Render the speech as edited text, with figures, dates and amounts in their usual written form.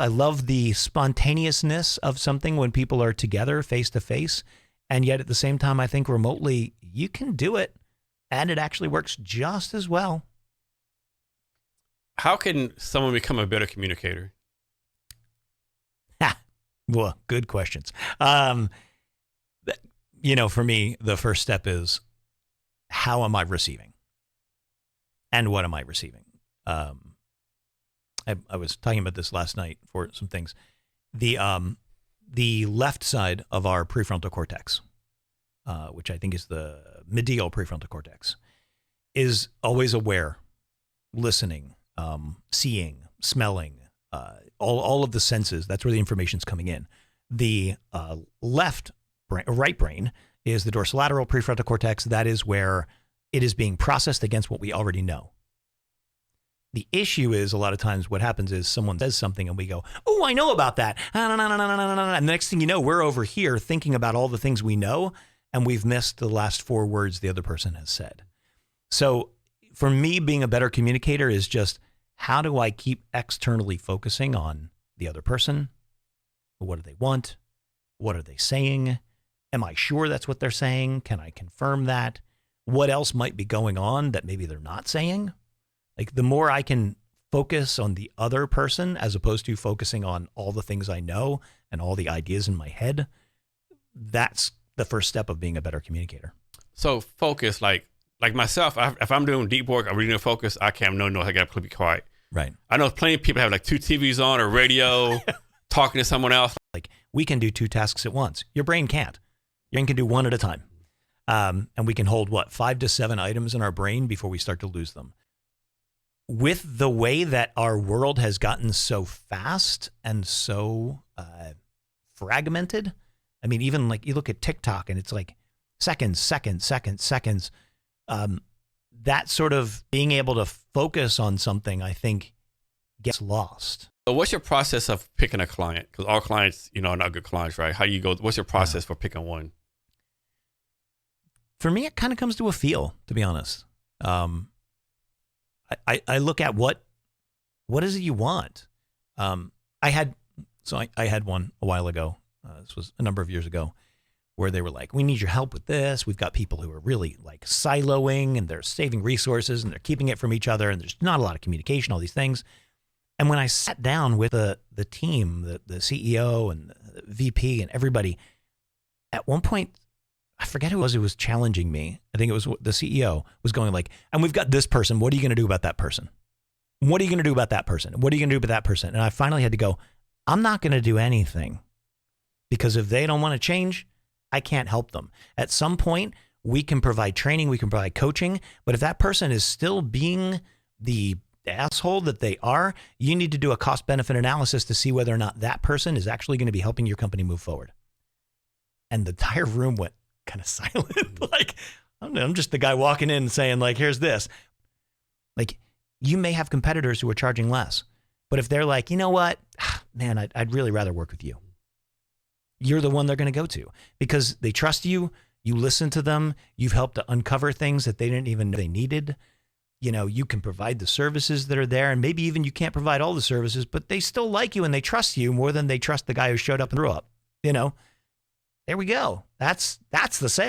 I love the spontaneousness of something when people are together face to face. And yet at the same time, I think remotely, you can do it and it actually works just as well. How can someone become a better communicator? Well, good questions. For me, the first step is, how am I receiving? And what am I receiving? I was talking about this last night for some things. The left side of our prefrontal cortex, which I think is the medial prefrontal cortex, is always aware, listening, seeing, smelling, all of the senses. That's where the information's coming in. The right brain is the dorsolateral prefrontal cortex. That is where it is being processed against what we already know. The issue is, a lot of times what happens is someone says something and we go, oh, I know about that. And the next thing you know, we're over here thinking about all the things we know, and we've missed the last 4 words the other person has said. So for me, being a better communicator is just, how do I keep externally focusing on the other person? What do they want? What are they saying? Am I sure that's what they're saying? Can I confirm that? What else might be going on that maybe they're not saying? Like, the more I can focus on the other person as opposed to focusing on all the things I know and all the ideas in my head, that's the first step of being a better communicator. So focus, like myself, if I'm doing deep work, I'm reading a focus, I can't, no, I got to be quiet. Right. I know plenty of people have like 2 TVs on or radio, talking to someone else. Like, we can do 2 tasks at once. Your brain can't. Your brain can do 1 at a time. And we can hold 5 to 7 items in our brain before we start to lose them. With the way that our world has gotten so fast and so fragmented, I mean, even like you look at TikTok and it's like seconds. That sort of being able to focus on something, I think, gets lost. So what's your process of picking a client? Because all clients, are not good clients, right? How you go? What's your process for picking one? For me, it kind of comes to a feel, to be honest. I look at what is it you want? I had one a while ago. This was a number of years ago, where they were like, we need your help with this. We've got people who are really like siloing and they're saving resources and they're keeping it from each other. And there's not a lot of communication, all these things. And when I sat down with the team, the CEO and the VP and everybody, at one point, I forget who was challenging me. I think it was the CEO was going like, and we've got this person. What are you going to do about that person? What are you going to do about that person? What are you going to do about that person? And I finally had to go, I'm not going to do anything, because if they don't want to change, I can't help them. At some point, we can provide training, we can provide coaching, but if that person is still being the asshole that they are, you need to do a cost-benefit analysis to see whether or not that person is actually going to be helping your company move forward. And the entire room went kind of silent. Like, I'm just the guy walking in and saying, like, here's this. Like, you may have competitors who are charging less, but if they're like, you know what, man, I'd really rather work with you. You're the one they're going to go to because they trust you. You listen to them. You've helped to uncover things that they didn't even know they needed. You can provide the services that are there, and maybe even you can't provide all the services, but they still like you and they trust you more than they trust the guy who showed up and threw up. There we go. That's the sale.